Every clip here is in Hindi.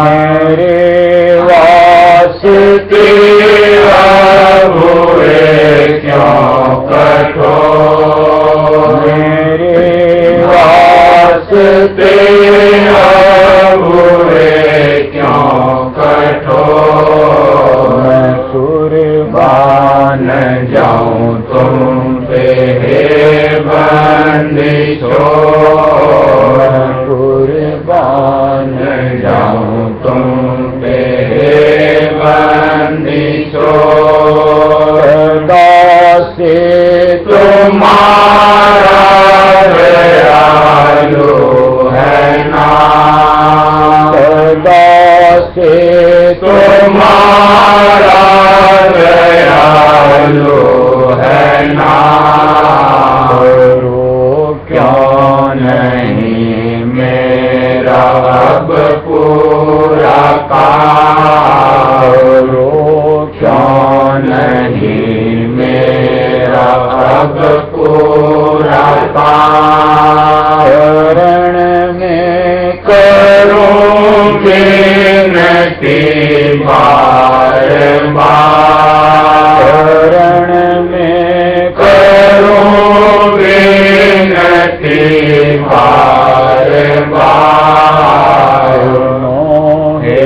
मेरे वास वास्ते अब हुए क्यों कठोर, मेरे वास्ते अब हुए क्यों कठोर। मैं कुर्बान जाऊं तुम पे हे बंदी छोड़, कुर्बान जाऊं तुम पे हे बंदी छोड़। से तुम्हारा दयालु है नाम, सदा से तुम्हारा दयालु है नाम। करो क्यों नहीं मेरा अब पूरा काम, करो क्यों नहीं मेरा अब पूरा काम। शरण में करूँगी विनती बार बार, शरण में करूँगी विनती बार बार। हे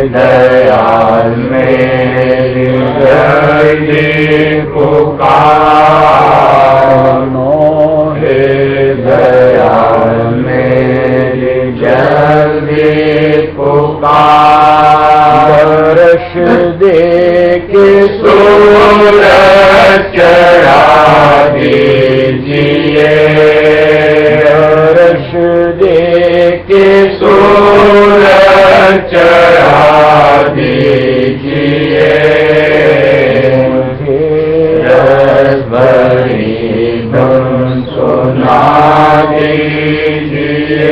दयाल मेरी जल्दी पुकार, हे दयाल मेरी जल्दी पुकार। बरस दे के सूरज चढ़ा दीजिए, बरस दे के सूरज चढ़ा दीजिए। मुझे रस भरी धुन सुना दीजिए,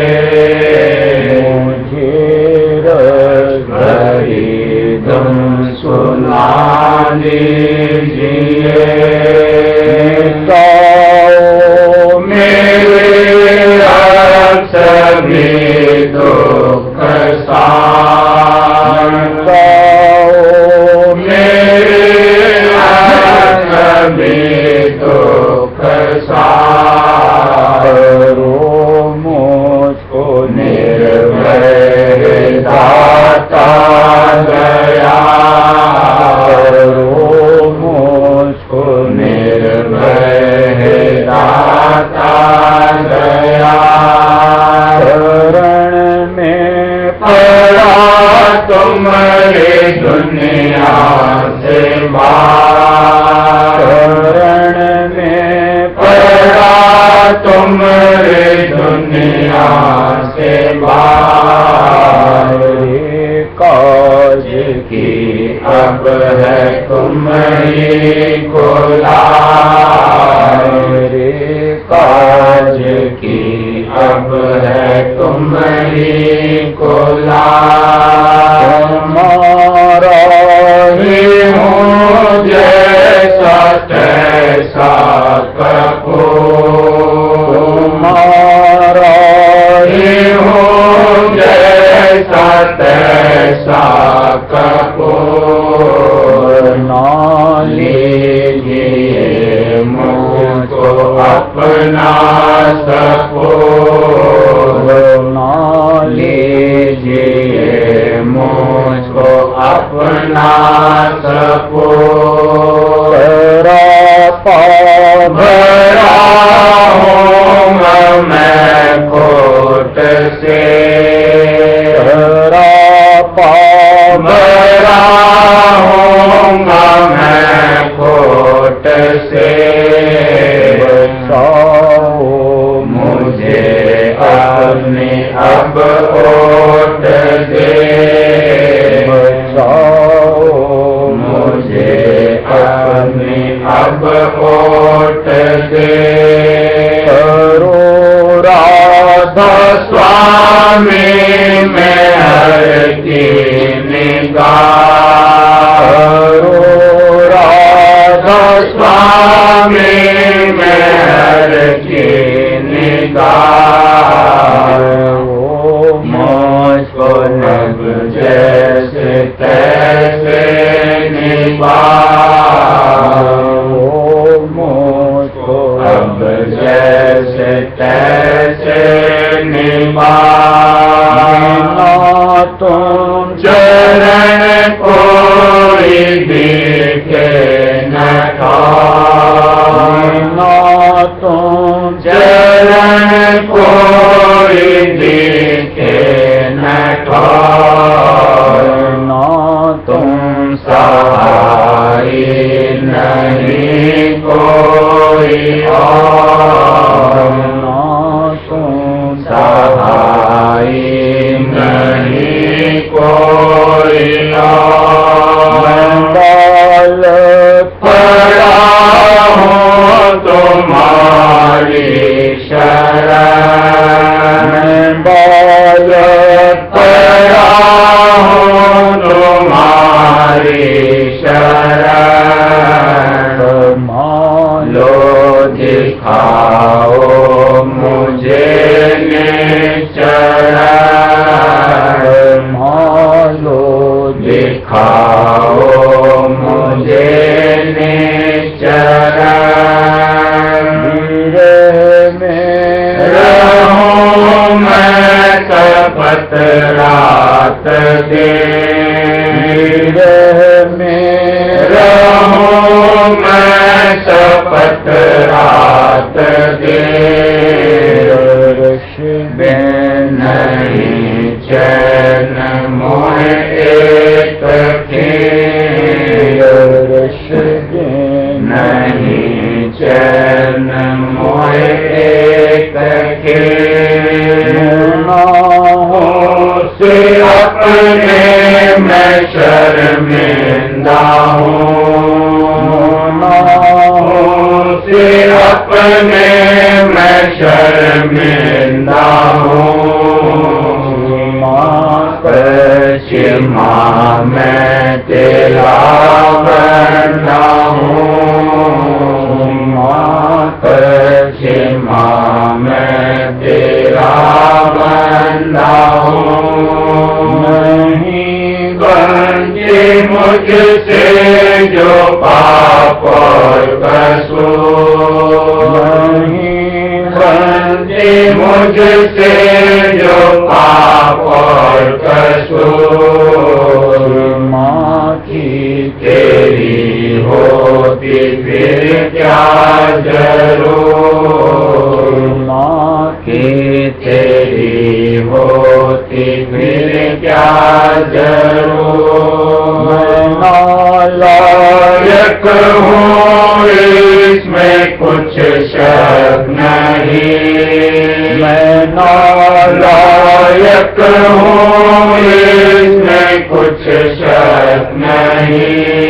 मुझे रस भरी धुन सुना दीजिए। मिटाओ मेरे अब सभी दुख सार, मिटाओ मेरे अब सभी दुख सार। करो मुझको निर्भय दाता दया, करो मुझको निर्भय दाता दया। शरण में पड़ा तुम्हारी दुनिया से बाहर, शरण में पड़ा तुम्हारी दुनिया से बाहर। काज की अब है तुम्हारी कोलार, काज की अब है तुम्हारी कोलार। तुम्हारा ही हूँ जैसा तैसा कपूर, तुम्हारा ही हूँ जैसा तैसा कपूर। ना लीजिए मुझको अपना सपूर, ना लीजिए मुझको अपना सपूर। भरा हूँ मैं खोट से, भरा हूँ मैं खोट से। बचाओ मुझे अपने अब ओट दे, बचाओ मुझे अपने अब ओट दे। करो राधा स्वामी मैं हर की निगाह, करो राधा स्वामी मैं हर की निगाह। वो मुझको नब जैसे तैसे मुझको अब जैसे तैसे निभाना तुम चरण कोई दिखे न खाना तुम चरण कोई दिखे न खाना तुम सहाय नहीं कोई और तुम सहाय नहीं कोई और पड़ा हूँ तुम्हारी शरण पड़ा हूँ तुम्हारी शरण लो दिखाओ मुझे निश्चय लो दिखाओ मुझे निश्चय में रहूं मैं तपत रात दिन में रहूं मैं तपत रात दिन नहीं चैन मोहे एक नहीं चैन मोहे एक से अपने मैं शर्मिंदा हूँ से अपने मैं शर्मिंदा हूँ पश्चिमा मैं तेरा बंदा हूँ पश्चिमा मैं तेरा बंदा हूँ नहीं बंदे मुझसे जो पाप और कसूर नहीं बंदे मुझसे जो पाप और कसूर माँ की तेरी होती फिर क्या जरूर माँ की तेरी होती फिर क्या जरूर मैं नालायक हूँ इसमें कुछ शक नहीं मैं नालायक हूँ इसमें कुछ शक नहीं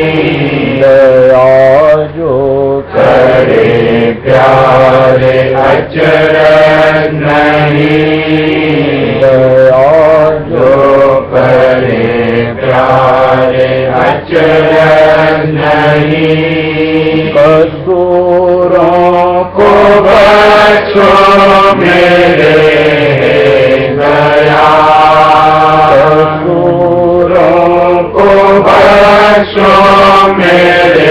दया जो करे प्यारे अचरज नहीं दया जो करे प्यारे अचरज नहीं कसूरों को बख्शो मेरे दया कसूरों को बख्शो मेरे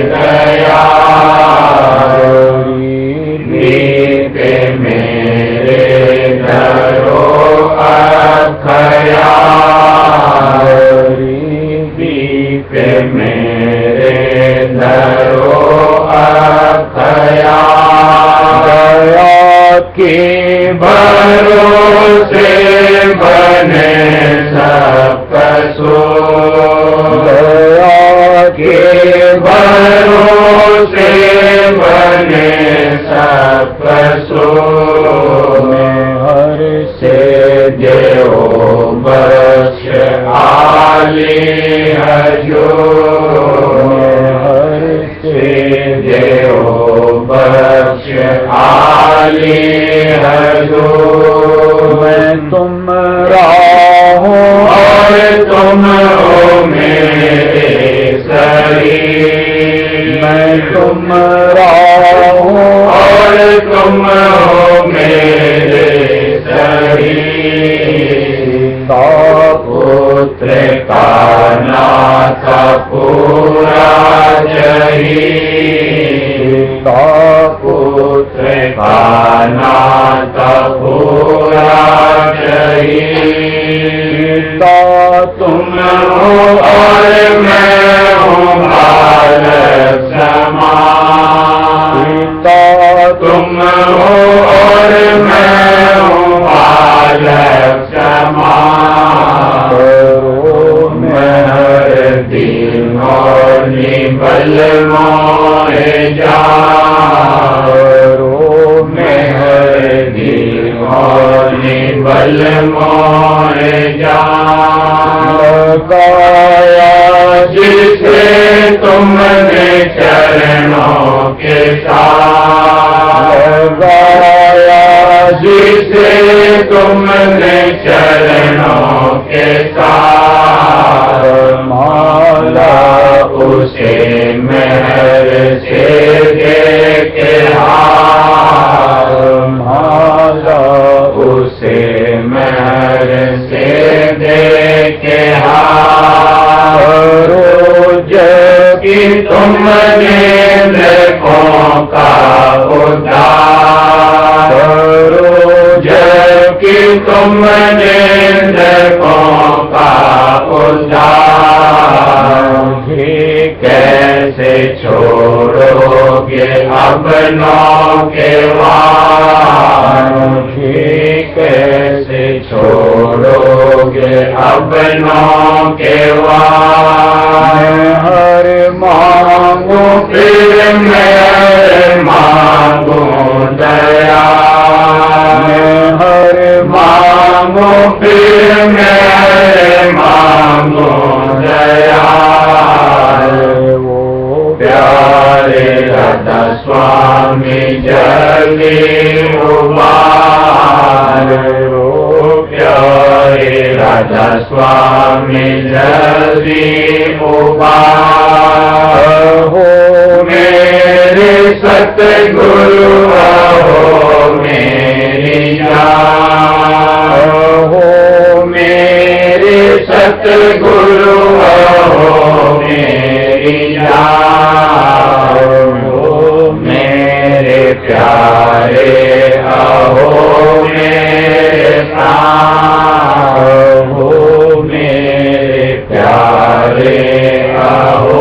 दया पे मेरे धरो अखया पे मेरे धरो अखया दया के भरोसे बने सब कसूर दया के भरोसे बने सब कसूर में हर से देव बख्श आली हजूर हर से देव बख्श आली हजूर मैं तुमरा हूँ और तुम हो मेरे शरीर मैं तुमरा हूँ और तुम हो मेरे शरीर पुत्र का नाथ पूरा पिता पुत्र का नाता पूरा पिता तुम हो और मैं हूँ बालक समान। पिता तुम हो और मैं हूँ बालक समान। मैं हर दिन और निबल मोए जारो। मैं हर दिन और निबल मोए जा लगाया जिसे तुमने चरणों के साथ। लगाया जिसे तुमने चरणों के साथ। माला उसे महर से दे के हार। माला उसे महर से दे के हार। रोज की तुमने लेखों का उद्धार। रोज की तुमने लेखों का उद्धार। कैसे छोड़ोगे अपनों के वार। कैसे छोड़ोगे अपनों के वार। हर मांगू फिर मैं मांगू दया। मैं हर मांगू फिर मैं मांगू दया। वो प्यारे राधा स्वामी जल्दी उबार। वो प्यारे राधा स्वामी जल्दी उबार। हो मेरे सतगुरु हो मेरी जान। हो मेरे सतगुरु हो मेरी जान। हो मेरे प्यारे हो मेरे प्राण। हो मेरे प्यारे हो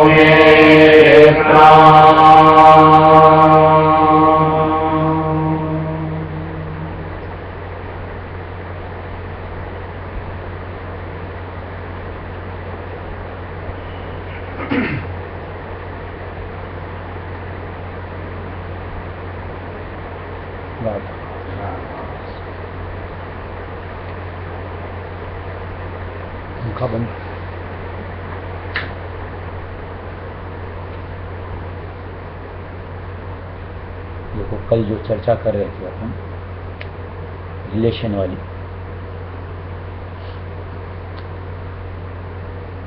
मेरे प्राण। बंद। देखो कल जो चर्चा कर रहे थे अपन रिलेशन वाली,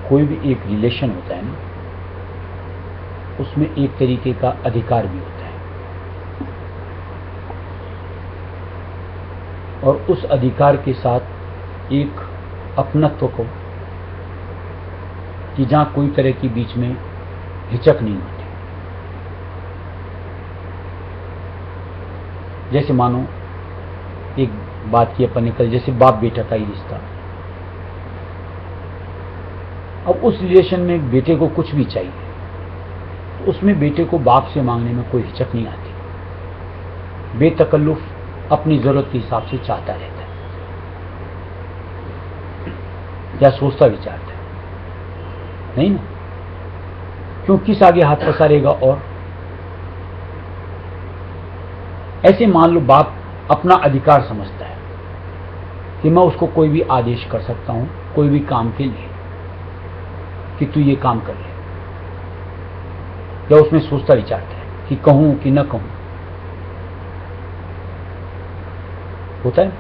कोई भी एक रिलेशन होता है ना, उसमें एक तरीके का अधिकार भी होता है और उस अधिकार के साथ एक अपनत्व को कि जहां कोई तरह की बीच में हिचक नहीं होती। जैसे मानो एक बात की अपन ने कल, जैसे बाप बेटा का ही रिश्ता। अब उस रिलेशन में बेटे को कुछ भी चाहिए तो उसमें बेटे को बाप से मांगने में कोई हिचक नहीं आती। बेतकल्लुफ अपनी जरूरत के हिसाब से चाहता रहता है या सोचता विचारता है, नहीं ना? क्यों किस आगे हाथ पसारेगा? और ऐसे मान लो बाप अपना अधिकार समझता है कि मैं उसको कोई भी आदेश कर सकता हूं कोई भी काम के लिए कि तू ये काम कर ले, या उसमें सोचता विचारता है कि कहूं कि न कहूं। होता है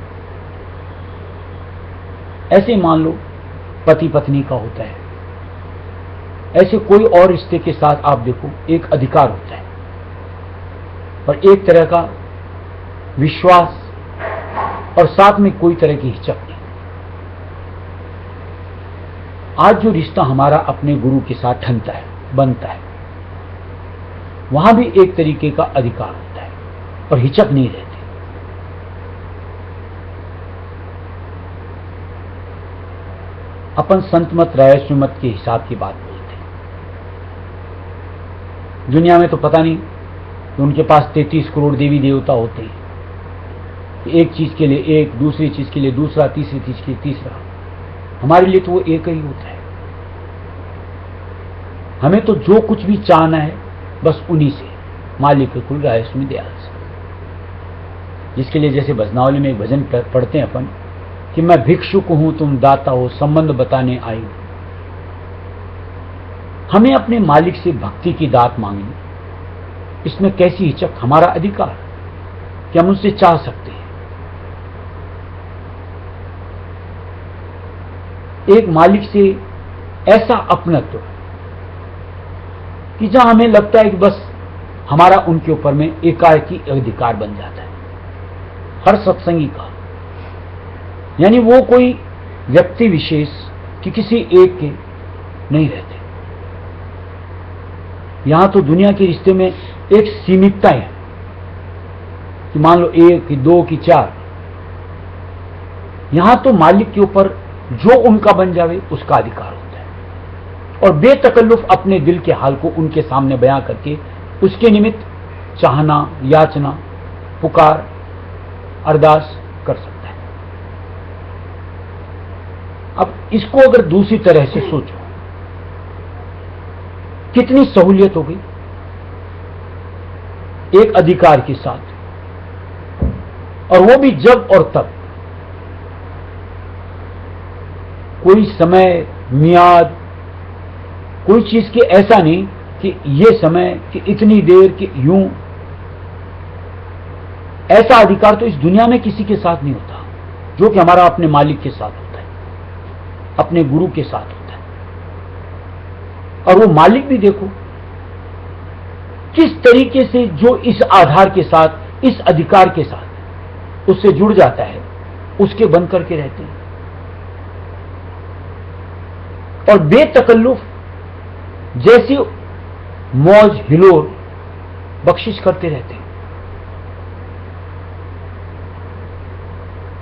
ऐसे मान लो पति पत्नी का होता है। ऐसे कोई और रिश्ते के साथ आप देखो एक अधिकार होता है और एक तरह का विश्वास और साथ में कोई तरह की हिचक नहीं। आज जो रिश्ता हमारा अपने गुरु के साथ ठनता है, बनता है, वहां भी एक तरीके का अधिकार होता है और हिचक नहीं रहती। अपन संत मत राय श्रीमत के हिसाब की बात बोलते हैं। दुनिया में तो पता नहीं कि उनके पास 33 करोड़ देवी देवता होते हैं, एक चीज के लिए एक, दूसरी चीज के लिए दूसरा, तीसरी चीज के लिए तीसरा। हमारे लिए तो वो एक ही होता है। हमें तो जो कुछ भी चाहना है बस उन्हीं से, मालिक कुल राय सुनी दयाल से। जिसके लिए जैसे भजनावली में एक भजन पढ़ते हैं अपन कि मैं भिक्षुक हूं तुम दाता हो, संबंध बताने आई हूं। हमें अपने मालिक से भक्ति की दात मांगनी, इसमें कैसी हिचक, हमारा अधिकार कि हम उससे चाह सकते हैं। एक मालिक से ऐसा अपनत्व कि जहां हमें लगता है कि बस हमारा उनके ऊपर में एकाएकी अधिकार बन जाता है, हर सत्संगी का। यानी वो कोई व्यक्ति विशेष कि किसी एक के नहीं रहते। यहां तो दुनिया के रिश्ते में एक सीमितता है कि मान लो एक की दो की चार। यहां तो मालिक के ऊपर जो उनका बन जावे उसका अधिकार होता है, और बेतकल्लुफ अपने दिल के हाल को उनके सामने बयां करके उसके निमित्त चाहना, याचना, पुकार, अरदास कर सकता है। अब इसको अगर दूसरी तरह से सोचो, कितनी सहूलियत हो गई एक अधिकार के साथ, और वो भी जब और तब। कोई समय, मियाद, कोई चीज के ऐसा नहीं कि ये समय कि इतनी देर कि यूं। ऐसा अधिकार तो इस दुनिया में किसी के साथ नहीं होता जो कि हमारा अपने मालिक के साथ होता है, अपने गुरु के साथ होता है। और वो मालिक भी देखो किस तरीके से जो इस आधार के साथ, इस अधिकार के साथ उससे जुड़ जाता है, उसके बन करके रहते हैं और बेतकल्लुफ जैसी मौज हिलोर बख्शिश करते रहते हैं।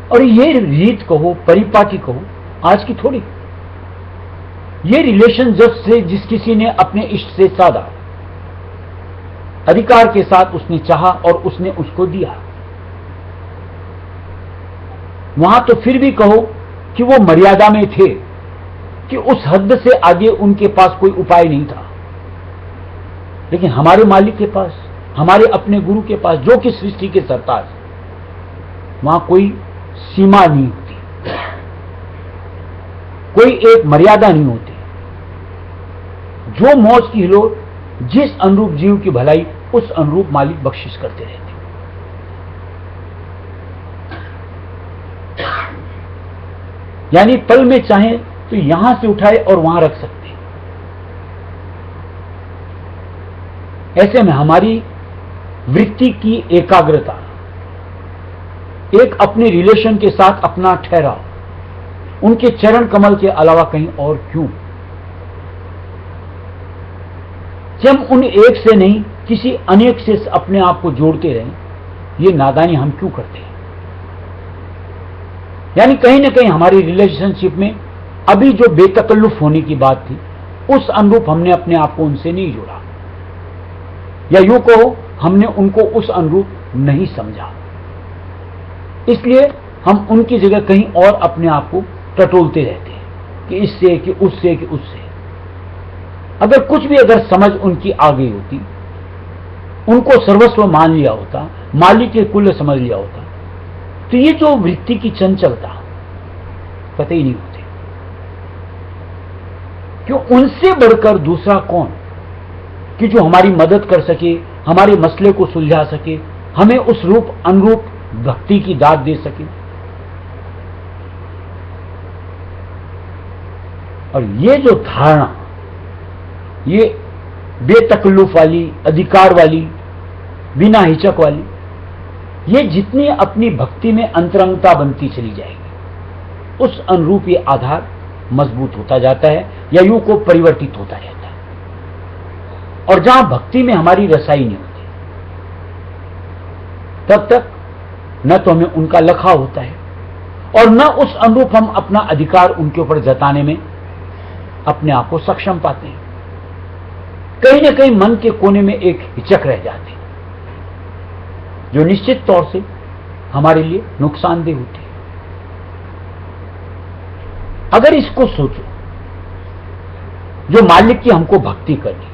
और ये रीत कहो, परिपाटी कहो, आज की थोड़ी। ये रिलेशन जब से जिस किसी ने अपने इष्ट से साधा, अधिकार के साथ उसने चाहा और उसने उसको दिया, वहां तो फिर भी कहो कि वो मर्यादा में थे कि उस हद से आगे उनके पास कोई उपाय नहीं था। लेकिन हमारे मालिक के पास, हमारे अपने गुरु के पास, जो कि सृष्टि के सरताज, वहां कोई सीमा नहीं होती, कोई एक मर्यादा नहीं होती। जो मौज की हिलोर, जिस अनुरूप जीव की भलाई, उस अनुरूप मालिक बख्शिश करते रहते। यानी पल में चाहे तो यहां से उठाए और वहां रख सकते। ऐसे में हमारी वृत्ति की एकाग्रता, एक अपने रिलेशन के साथ अपना ठहराव, उनके चरण कमल के अलावा कहीं और क्यों? कि हम उन एक से नहीं किसी अनेक से अपने आप को जोड़ते रहें, ये नादानी हम क्यों करते हैं? यानी कहीं ना कहीं हमारी रिलेशनशिप में अभी जो बेतकल्लुफ होने की बात थी, उस अनुरूप हमने अपने आप को उनसे नहीं जोड़ा, या यूं कहो हमने उनको उस अनुरूप नहीं समझा। इसलिए हम उनकी जगह कहीं और अपने आप को टटोलते रहते हैं कि इससे कि उससे कि उससे। अगर कुछ भी अगर समझ उनकी आ गई होती, उनको सर्वस्व मान लिया होता, मालिक के कुल समझ लिया होता, तो ये जो वृत्ति की चंचलता कतई नहीं होती। क्यों? उनसे बढ़कर दूसरा कौन कि जो हमारी मदद कर सके, हमारे मसले को सुलझा सके, हमें उस रूप अनुरूप भक्ति की दात दे सके। और ये जो धारणा, ये बेतकल्लुफ वाली, अधिकार वाली, बिना हिचक वाली, ये जितनी अपनी भक्ति में अंतरंगता बनती चली जाएगी, उस अनुरूप ये आधार मजबूत होता जाता है या यूं को परिवर्तित होता रहता है। और जहां भक्ति में हमारी रसाई नहीं होती, तब तक न तो हमें उनका लखा होता है और न उस अनुरूप हम अपना अधिकार उनके ऊपर जताने में अपने आप को सक्षम पाते हैं। कहीं ना कहीं मन के कोने में एक हिचक रह जाती है, जो निश्चित तौर से हमारे लिए नुकसानदेह होती है। अगर इसको सोचो, जो मालिक की हमको भक्ति करनी,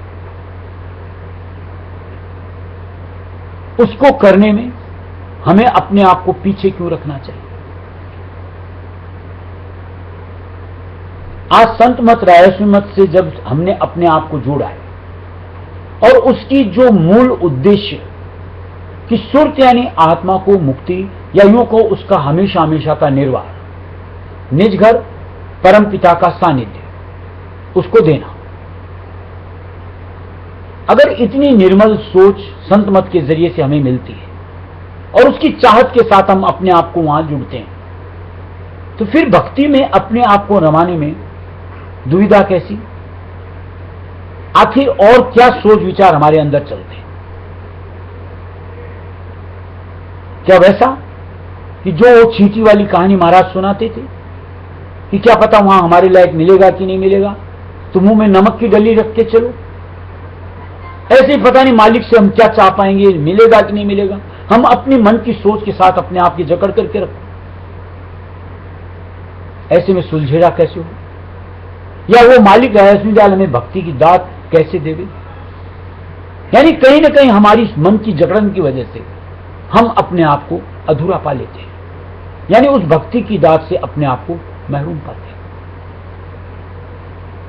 उसको करने में हमें अपने आप को पीछे क्यों रखना चाहिए? आज संत मत रायस्वी मत से जब हमने अपने आप को जोड़ा है और उसकी जो मूल उद्देश्य कि सुरत यानी आत्मा को मुक्ति या यूं को उसका हमेशा हमेशा का निर्वाह, निज घर परम पिता का सानिध्य उसको देना, अगर इतनी निर्मल सोच संत मत के जरिए से हमें मिलती है और उसकी चाहत के साथ हम अपने आप को वहां जुड़ते हैं, तो फिर भक्ति में अपने आप को रमाने में दुविधा कैसी? आखिर और क्या सोच विचार हमारे अंदर चलते हैं? क्या वैसा कि जो वो चींटी वाली कहानी महाराज सुनाते थे कि क्या पता वहां हमारे लायक मिलेगा कि नहीं मिलेगा, तो मुंह में नमक की डली रख के चलो, ऐसे ही पता नहीं मालिक से हम क्या चाह पाएंगे, मिलेगा कि नहीं मिलेगा। हम अपनी मन की सोच के साथ अपने आप की जकड़ करके रखो, ऐसे में सुलझेड़ा कैसे हो? या वो मालिक रहस्यजाल हमें भक्ति की दात कैसे देवे? यानी कहीं ना कहीं हमारी मन की जकड़न की वजह से हम अपने आप को अधूरा पा लेते हैं, यानी उस भक्ति की दात से अपने आप को महरूम पाते हैं।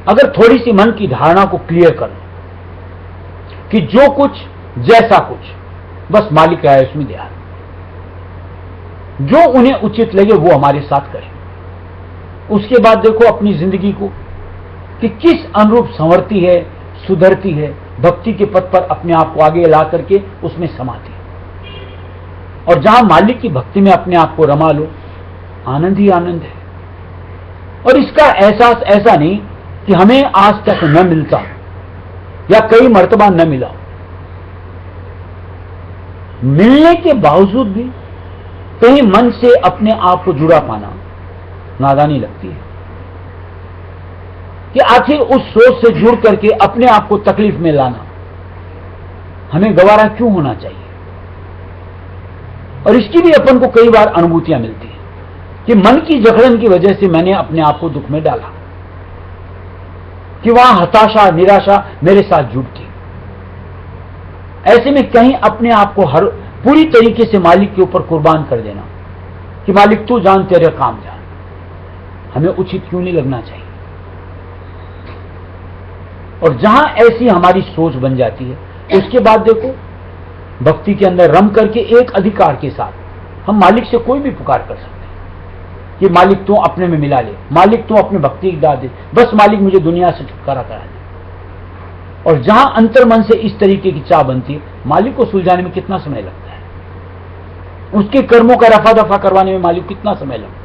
अगर थोड़ी सी मन की धारणा को क्लियर कर लो कि जो कुछ जैसा कुछ बस मालिक है उसमें ध्यान, जो उन्हें उचित लगे वो हमारे साथ करें। उसके बाद देखो अपनी जिंदगी को कि किस अनुरूप संवरती है, सुधरती है, भक्ति के पथ पर अपने आप को आगे ला करके उसमें समाती है। और जहां मालिक की भक्ति में अपने आप को रमा लो, आनंद ही आनंद है। और इसका एहसास ऐसा नहीं कि हमें आज तक न मिलता या कई मर्तबा न मिला, मिलने के बावजूद भी कहीं मन से अपने आप को जुड़ा पाना नादानी लगती है कि आखिर उस सोच से जुड़ करके अपने आप को तकलीफ में लाना हमें गवारा क्यों होना चाहिए। और इसकी भी अपन को कई बार अनुभूतियां मिलती हैं कि मन की जकड़न की वजह से मैंने अपने आप को दुख में डाला, कि वहां हताशा निराशा मेरे साथ जुड़ती। ऐसे में कहीं अपने आप को हर पूरी तरीके से मालिक के ऊपर कुर्बान कर देना कि मालिक तू जान तेरे काम जान, हमें उचित क्यों नहीं लगना चाहिए। और जहां ऐसी हमारी सोच बन जाती है, उसके बाद देखो भक्ति के अंदर रम करके एक अधिकार के साथ हम मालिक से कोई भी पुकार कर सकते हैं कि मालिक तू अपने में मिला ले, मालिक तू अपने भक्ति की दात दे, बस मालिक मुझे दुनिया से छुटकारा करा दे। और जहां अंतर मन से इस तरीके की चाह बनती है, मालिक को सुलझाने में कितना समय लगता है, उसके कर्मों का रफा दफा करवाने में मालिक कितना समय लगता है,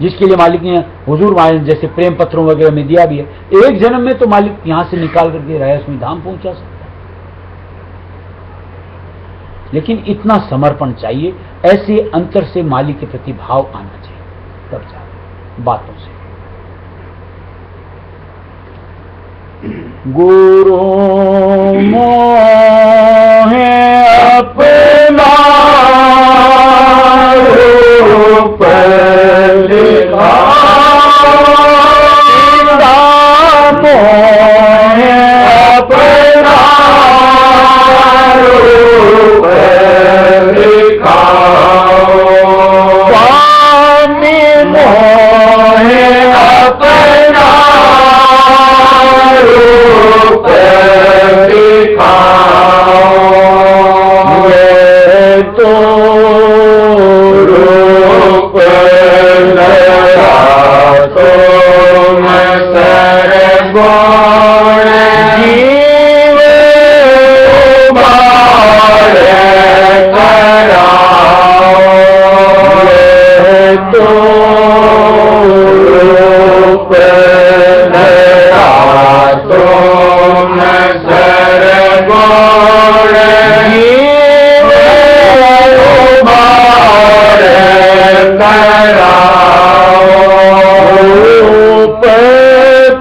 जिसके लिए मालिक ने हुजूर जैसे प्रेम पत्रों वगैरह में दिया भी है। एक जन्म में तो मालिक यहां से निकाल करके रहस्यमय धाम पहुंचा सकता है, लेकिन इतना समर्पण चाहिए, ऐसे अंतर से मालिक के प्रति भाव आना चाहिए, तब जाए बातों से। गुरु मोहे अपना रूप दिखा, मोहे अपना रूप दिखाओ, स्वामी मोहे अपना रूप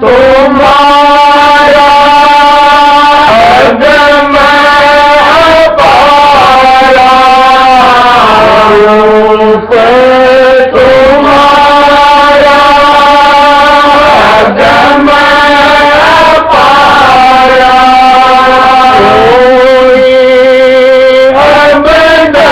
तुम्हारा अगम अपारा रूप तुम्हारा अगम अपारा कोई अब डरता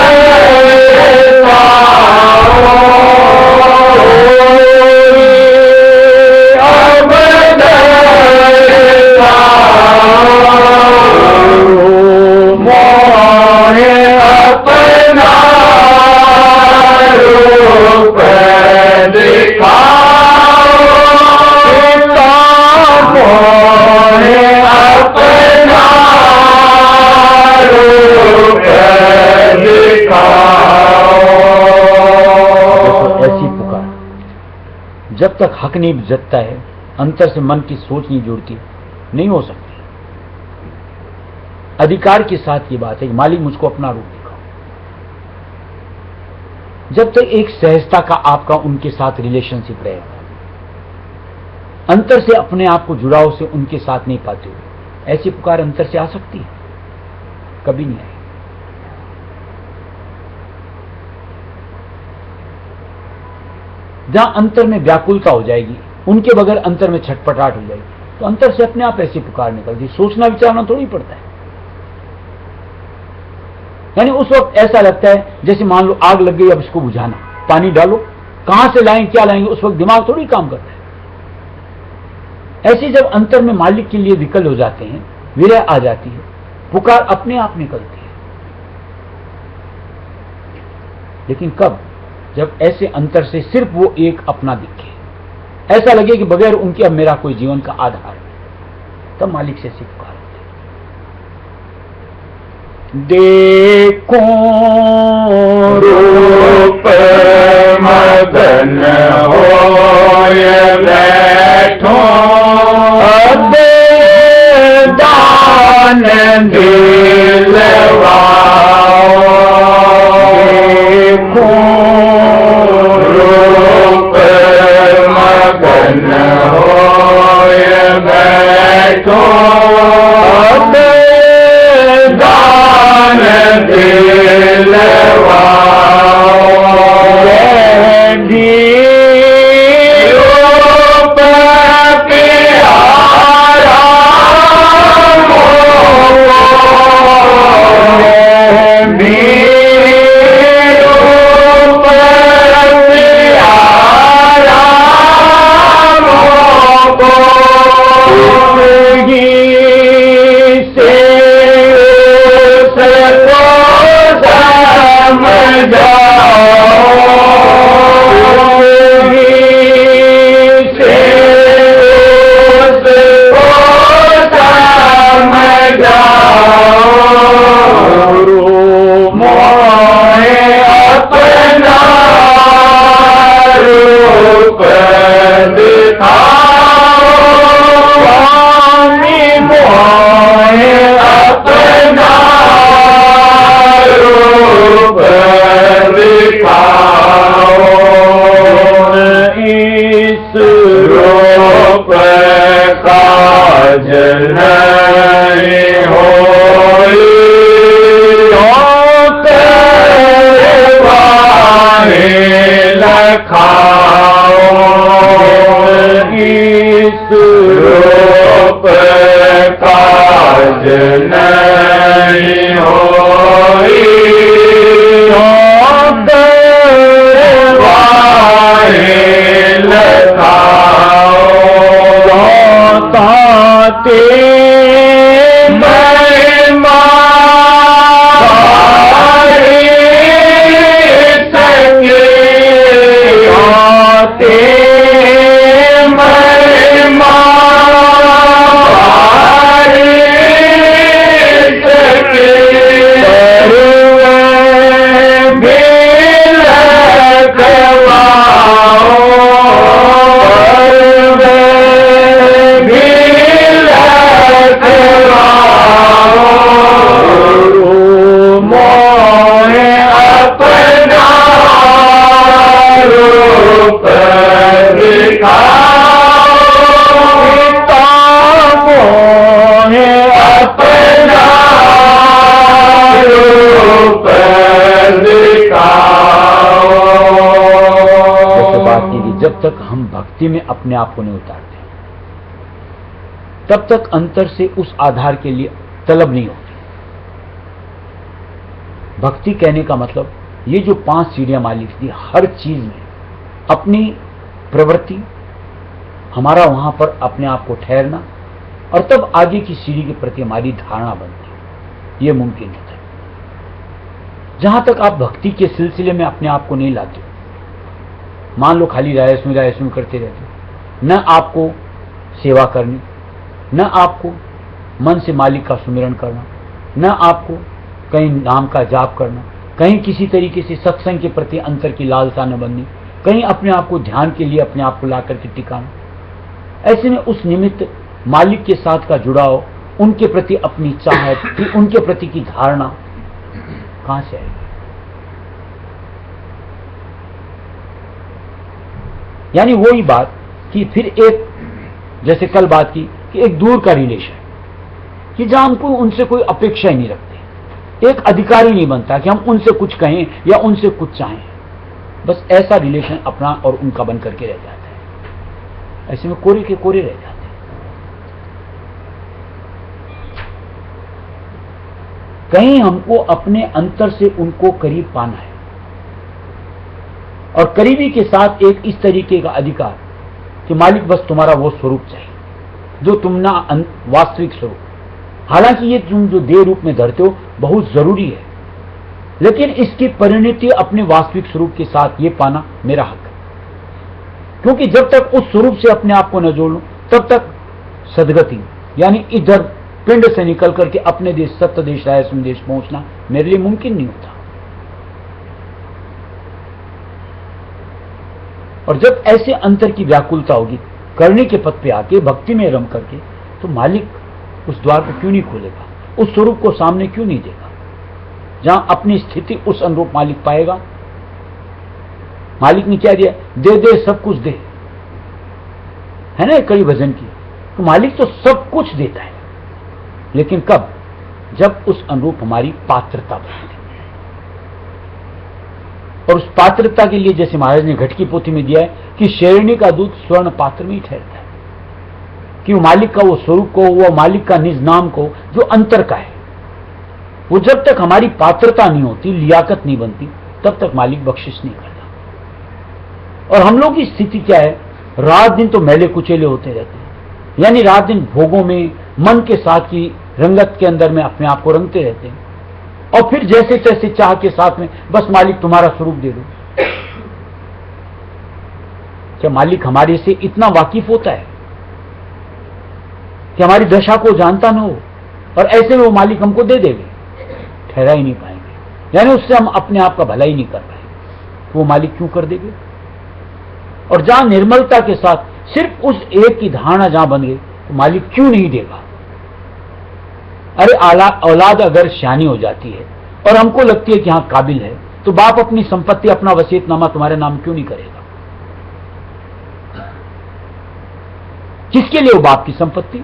जब तक हक नहीं जतता है, अंतर से मन की सोच नहीं जुड़ती, नहीं हो सकती। अधिकार के साथ ये बात है कि मालिक मुझको अपना रूप दिखाओ। जब तक एक सहजता का आपका उनके साथ रिलेशनशिप रहेगा, अंतर से अपने आप को जुड़ाव से उनके साथ नहीं पाते हुए, ऐसी पुकार अंतर से आ सकती है? कभी नहीं आई। जहां अंतर में व्याकुलता हो जाएगी, उनके बगैर अंतर में छटपटाहट हो जाएगी, तो अंतर से अपने आप ऐसी पुकार निकलती। सोचना विचारना थोड़ी पड़ता है। यानी उस वक्त ऐसा लगता है जैसे मान लो आग लग गई, अब इसको बुझाना, पानी डालो, कहां से लाएंगे, क्या लाएंगे, उस वक्त दिमाग थोड़ी काम करता है। ऐसे जब अंतर में मालिक के लिए विकल हो जाते हैं, विरह आ जाती है, पुकार अपने आप निकलती है। लेकिन कब? जब ऐसे अंतर से सिर्फ वो एक अपना दिखे, ऐसा लगे कि बगैर उनके अब मेरा कोई जीवन का आधार है, तब मालिक से ऐसी पुकार होती है। देखो रूप मगन होय बैठो, अब दान दिलवाओ। देखो रूप मगन होय बैठो, अब दान जब तक हम भक्ति में अपने आप को नहीं उतारते, तब तक अंतर से उस आधार के लिए तलब नहीं होती। भक्ति कहने का मतलब ये जो 5 सीढ़ियां मालिक दी, हर चीज में अपनी प्रवृत्ति, हमारा वहां पर अपने आप को ठहरना, और तब आगे की सीढ़ी के प्रति हमारी धारणा बनती है। यह मुमकिन होता है। जहां तक आप भक्ति के सिलसिले में अपने आप को नहीं लाते, मान लो खाली रायस्मी करते रहते, न आपको सेवा करनी, न आपको मन से मालिक का सुमिरन करना, न आपको कहीं नाम का जाप करना, कहीं किसी तरीके से सत्संग के प्रति अंतर की लालसा न बननी, कहीं अपने आप को ध्यान के लिए अपने आप को ला करके टिकाना। ऐसे में उस निमित्त मालिक के साथ का जुड़ाव, उनके प्रति अपनी चाहत, फिर उनके प्रति की धारणा कहां से आएगी? यानी वही बात कि फिर एक, जैसे कल बात की कि एक दूर का रिलेशन, कि जहां हमको उनसे कोई अपेक्षा ही नहीं रखते, एक अधिकारी नहीं बनता कि हम उनसे कुछ कहें या उनसे कुछ चाहें, बस ऐसा रिलेशन अपना और उनका बन करके रह जाता है। ऐसे में कोरे के कोरे रह जाते हैं। कहीं हमको अपने अंतर से उनको करीब पाना है, और करीबी के साथ एक इस तरीके का अधिकार कि मालिक बस तुम्हारा वो स्वरूप चाहिए जो तुमना वास्तविक स्वरूप। हालांकि ये तुम जो देह रूप में धरते हो बहुत जरूरी है, लेकिन इसकी परिणति अपने वास्तविक स्वरूप के साथ ये पाना मेरा हक है। क्योंकि जब तक उस स्वरूप से अपने आप को न जोड़ लूं, तब तक सदगति, यानी इधर पिंड से निकल करके अपने देश सत्य देश रायस्म देश पहुंचना मेरे लिए मुमकिन नहीं होता। और जब ऐसे अंतर की व्याकुलता होगी, करने के पद पे आके भक्ति में रम करके, तो मालिक उस द्वार को क्यों नहीं खोलेगा, उस स्वरूप को सामने क्यों नहीं देगा? जहां अपनी स्थिति उस अनुरूप मालिक पाएगा। मालिक ने क्या दिया? दे दे सब कुछ दे, है ना कई भजन की। तो मालिक तो सब कुछ देता है, लेकिन कब? जब उस अनुरूप हमारी पात्रता बढ़ती। और उस पात्रता के लिए जैसे महाराज ने घट की पोथी में दिया है कि शेरनी का दूध स्वर्ण पात्र में ही ठहरता है, कि वो मालिक का वो स्वरूप को, वो मालिक का निज नाम को, जो अंतर का है, वो जब तक हमारी पात्रता नहीं होती, लियाकत नहीं बनती, तब तक मालिक बख्शिश नहीं करता। और हम लोग की स्थिति क्या है? रात दिन तो मैले कुचेले होते रहते हैं, यानी रात दिन भोगों में, मन के साथ की रंगत के अंदर में अपने आप को रंगते रहते हैं, और फिर जैसे तैसे चाह के साथ में बस मालिक तुम्हारा स्वरूप दे दो। क्या मालिक हमारे से इतना वाकिफ होता है कि हमारी दशा को जानता न हो, और ऐसे में वो मालिक हमको दे देंगे? ठहरा ही नहीं पाएंगे, यानी उससे हम अपने आप का भला ही नहीं कर पाएंगे। तो वो मालिक क्यों कर देंगे? और जहां निर्मलता के साथ सिर्फ उस एक की धारणा जहां बन गई, तो मालिक क्यों नहीं देगा? अरे औलाद अगर शानी हो जाती है और हमको लगती है कि हाँ काबिल है, तो बाप अपनी संपत्ति, अपना वसीयतनामा तुम्हारे नाम क्यों नहीं करेगा? किसके लिए वो बाप की संपत्ति?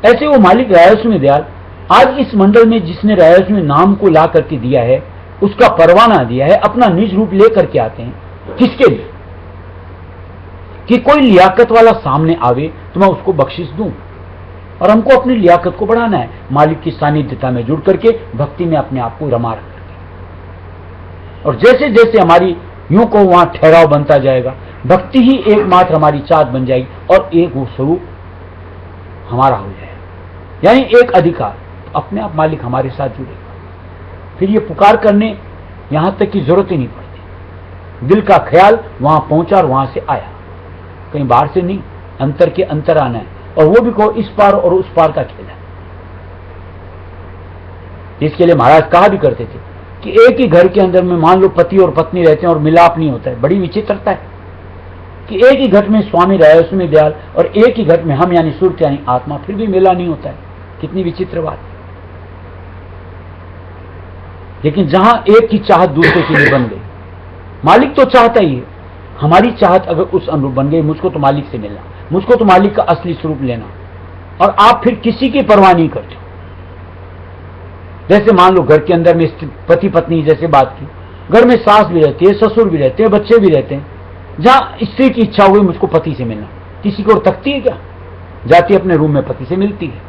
ऐसे वो मालिक रायस्मी दयाल आज इस मंडल में जिसने रायस्मी नाम को ला करके दिया है, उसका परवाना दिया है, अपना निज रूप लेकर के आते हैं। किसके लिए? कि कोई लियाकत वाला सामने आवे तो मैं उसको बख्शिश दूं। और हमको अपनी लियाकत को बढ़ाना है, मालिक की सानिध्यता में जुड़ करके भक्ति में अपने आप को रमा रख करके। और जैसे जैसे हमारी यूं को वहां ठहराव बनता जाएगा, भक्ति ही एकमात्र हमारी चाहत बन जाएगी, और एक वो स्वरूप हमारा हो जाएगा, यानी एक अधिकार। तो अपने आप मालिक हमारे साथ जुड़ेगा। फिर ये पुकार करने यहां तक की जरूरत ही नहीं पड़ती। दिल का ख्याल वहां पहुंचा और वहां से आया, कहीं बाहर से नहीं, अंतर के अंतर आना है। और वो भी को इस पार और उस पार का खेल है। इसके लिए महाराज कहा भी करते थे कि एक ही घर के अंदर में मान लो पति और पत्नी रहते हैं और मिलाप नहीं होता है। बड़ी विचित्रता है कि एक ही घट में स्वामी रायस्मी दयाल और एक ही घट में हम यानी सुरत यानी आत्मा, फिर भी मिला नहीं होता है। कितनी विचित्र बात है। लेकिन जहां एक की चाहत दूसरे के लिए बन गई, मालिक तो चाहता ही है, हमारी चाहत अगर उस अनुरूप बन गई, मुझको तो मालिक से मिलना, मुझको तो मालिक का असली स्वरूप लेना, और आप फिर किसी की परवाह नहीं करते। जैसे मान लो घर के अंदर में पति पत्नी जैसे बात की, घर में सास भी रहती है, ससुर भी रहते हैं, बच्चे भी रहते हैं, जहां स्त्री की इच्छा हुई मुझको पति से मिलना, किसी को तकती है क्या? जाती अपने रूम में पति से मिलती है।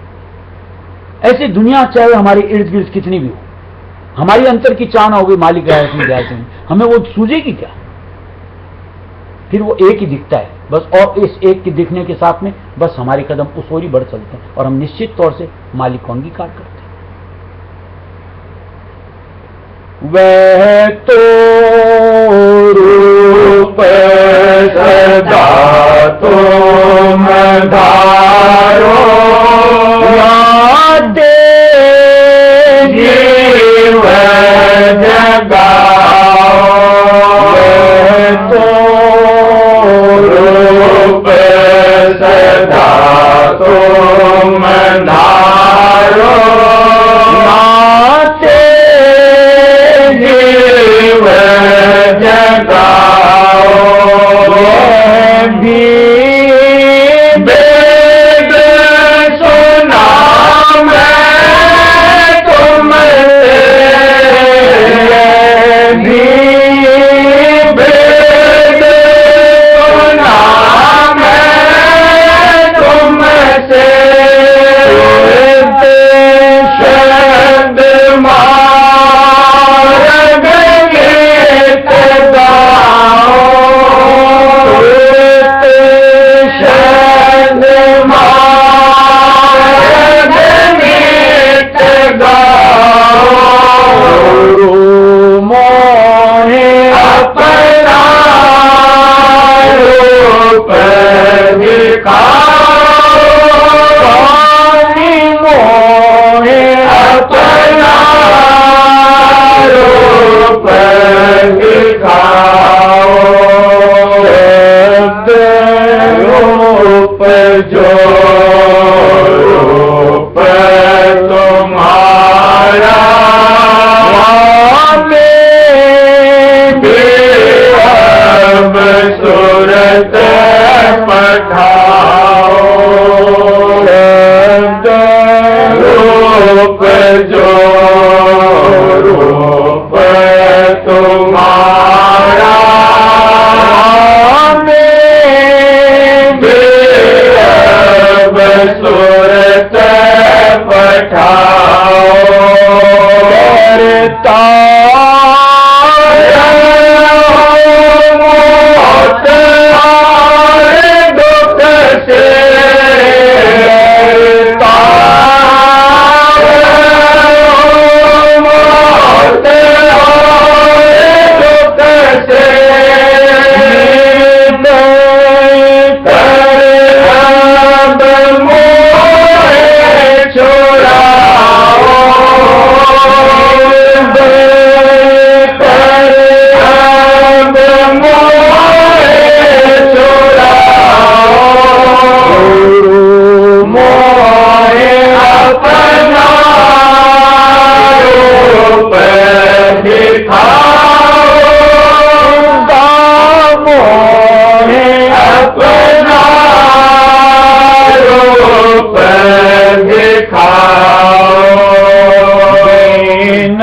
ऐसे दुनिया चाहे हमारे इर्द गिर्द कितनी भी हो, हमारी अंतर की चाह ना होगी मालिक राय हमें वो सूझेगी क्या? फिर वो एक ही दिखता है बस, और इस एक के दिखने के साथ में बस हमारे कदम उस ओर ही बढ़ चलते हैं और हम निश्चित तौर से मालिक को अंगीकार करते हैं। वह तो रूप सदा तुम धारो, यादे जीव जगाओ। वह तो रूप सदा तुम धारो, नाते जीव जगाओ। यह भी वेद सुना मैं तुमसे, यह भी वेद सुना मैं तुमसे। शब्द मार्ग गीत गाओ, शब्द मार्ग गीत गाओ। मोहे अपना रूप दिखाओ, मोहे अपना रूप दिखाओ। शब्द रूप जो रूप तुम्हारा, हमें भी अब सूरत पठाओ। शब्द रूप जो रूप तुम्हारा, हमें भी अब सूरत पठाओ। करता मौत और दुख से, करता मौत और दुख से। कर अब मोहे छुड़ाओ, कर अब मोहे छुड़ाओ। मोहे अपना रूप दिखाओ, मोहे अपना रूप दिखाओ। दीन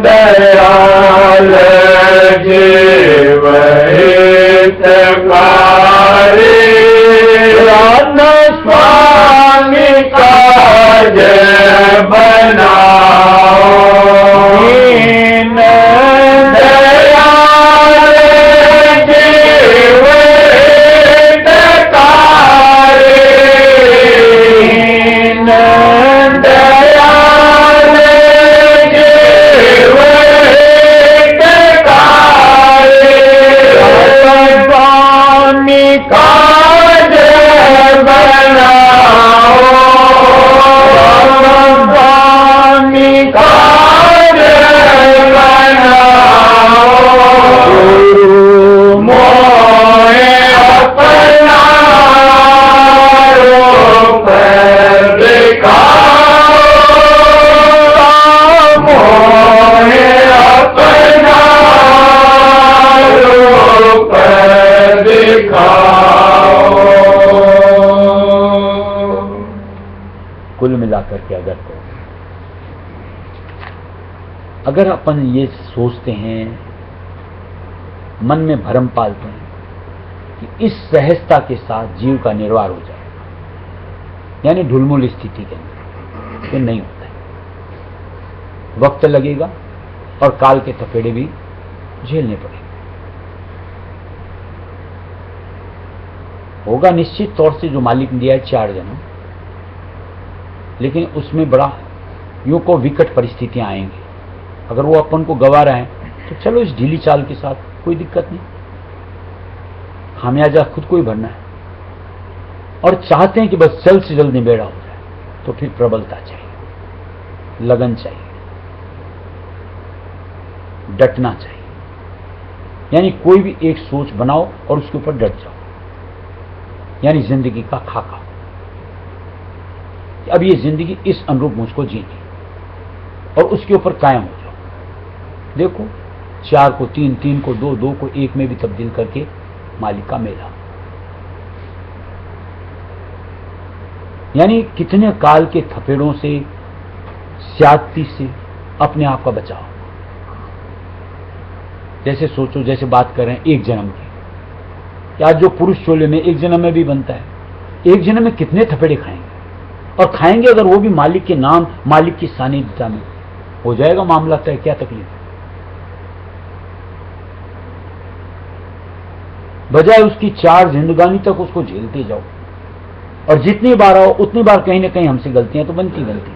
दयाल जीव हितकारी, राम स्वामी काज बनाओ। दीन दयाल जीव हितकारी, दीन दयाल जीव हितकारी, स्वामी काज बनाओ। स्वामी काज बनाओ। मोहे अपना रूप दिखाओ, मोहे अपना रूप दिखाओ। कुल मिलाकर के अगर अपन ये सोचते हैं, मन में भ्रम पालते हैं कि इस सहजता के साथ जीव का निर्वाह हो जाएगा, यानी ढुलमुल स्थिति के अंदर ये नहीं होता है। वक्त लगेगा और काल के थपेड़े भी झेलने पड़ेंगे। होगा निश्चित तौर से जो मालिक ने दिया है 4 जन्म, लेकिन उसमें बड़ा यूं को विकट परिस्थितियां आएंगी। अगर वो अपन को गवा रहे हैं तो चलो इस ढीली चाल के साथ, कोई दिक्कत नहीं, खामियाजा खुद को ही भरना है। और चाहते हैं कि बस जल्द से जल्द निबेड़ा हो जाए, तो फिर प्रबलता चाहिए, लगन चाहिए, डटना चाहिए। यानी कोई भी एक सोच बनाओ और उसके ऊपर डट जाओ, यानी जिंदगी का खाका। अब ये जिंदगी इस अनुरूप मुझको जीनी और उसके ऊपर कायम हो जाओ। देखो 4 को 3, 3 को 2, 2 को 1 में भी तब्दील करके मालिक का मेला। यानी कितने काल के थपेड़ों से, स्यादती से अपने आप का बचाओ। जैसे सोचो, जैसे बात कर रहे हैं एक जन्म की, या जो पुरुष चोले में एक जन्म में भी बनता है, एक जन्म में कितने थपेड़े खाएंगे, और खाएंगे अगर वो भी मालिक के नाम, मालिक की सानिध्यता में, हो जाएगा मामला तय। क्या तकलीफ है? बजाय उसकी 4 जिंदगानी तक उसको झेलते जाओ, और जितनी बार आओ उतनी बार कहीं ना कहीं हमसे गलतियां तो बनती बनती।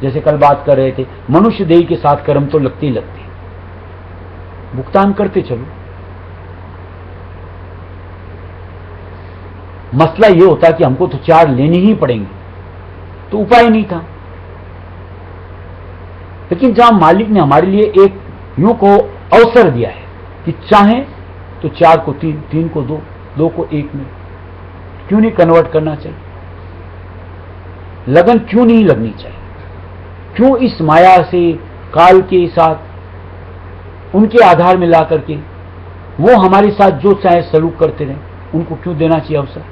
जैसे कल बात कर रहे थे, मनुष्य देह के साथ कर्म तो लगते ही लगते, भुगतान करते चलो। मसला यह होता कि हमको तो 4 लेनी ही पड़ेंगे, तो उपाय नहीं था। लेकिन जहां मालिक ने हमारे लिए एक यूं को अवसर दिया है कि चाहें तो 4 को 3, 3 को 2, 2 को 1 में क्यों नहीं कन्वर्ट करना चाहिए? लगन क्यों नहीं लगनी चाहिए? क्यों इस माया से, काल के साथ उनके आधार में ला करके वो हमारे साथ जो चाहे सलूक करते रहे, उनको क्यों देना चाहिए अवसर?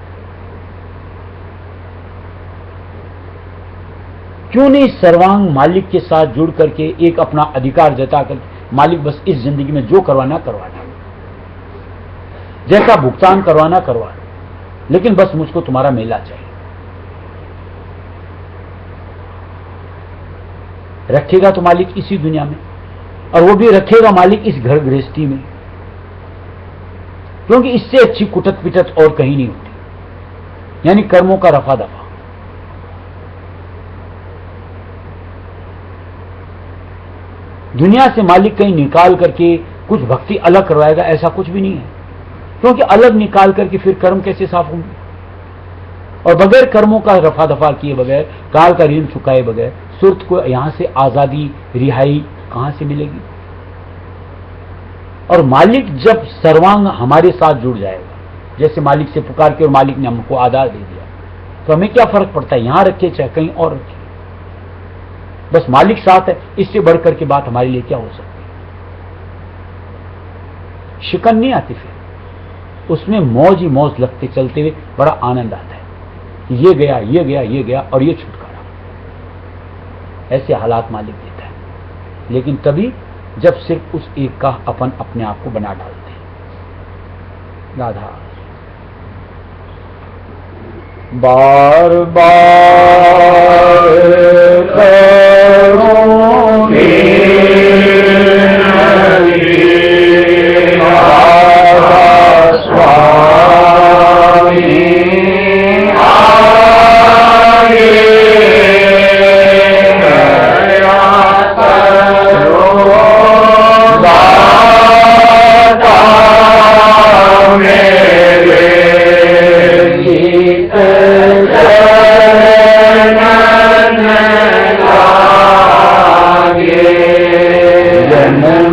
क्यों नहीं सर्वांग मालिक के साथ जुड़ करके एक अपना अधिकार जता कर, मालिक बस इस जिंदगी में जो करवाना करवाना, जैसा भुगतान करवाना करवाना, लेकिन बस मुझको तुम्हारा मेला चाहिए। रखेगा तो मालिक इसी दुनिया में, और वो भी रखेगा मालिक इस घर गृहस्थी में, क्योंकि इससे अच्छी कुटत पिटत और कहीं नहीं होती, यानी कर्मों का रफा दफा। दुनिया से मालिक कहीं निकाल करके कुछ भक्ति अलग करवाएगा, ऐसा कुछ भी नहीं है, क्योंकि अलग निकाल करके फिर कर्म कैसे साफ होंगे? और बगैर कर्मों का रफा दफा किए बगैर, काल का ऋण चुकाए बगैर सुरत को यहां से आजादी, रिहाई कहां से मिलेगी? और मालिक जब सर्वांग हमारे साथ जुड़ जाएगा, जैसे मालिक से पुकार के और मालिक ने हमको आधार दे दिया, तो हमें क्या फर्क पड़ता है यहां रखे चाहे कहीं और रखे, बस मालिक साथ है। इससे बढ़कर के बात हमारे लिए क्या हो सकती है? शिकन नहीं आती, फिर उसमें मौज ही मौज लगते चलते हुए बड़ा आनंद आता है। ये गया, ये गया, ये गया, और ये छुटकारा। ऐसे हालात मालिक देता है, लेकिन तभी जब सिर्फ उस एक का अपन अपने आप को बना डालते हैं। राधा बार बार करूँगी स्वामी आगे दया करो दाता मेरे गीत जनन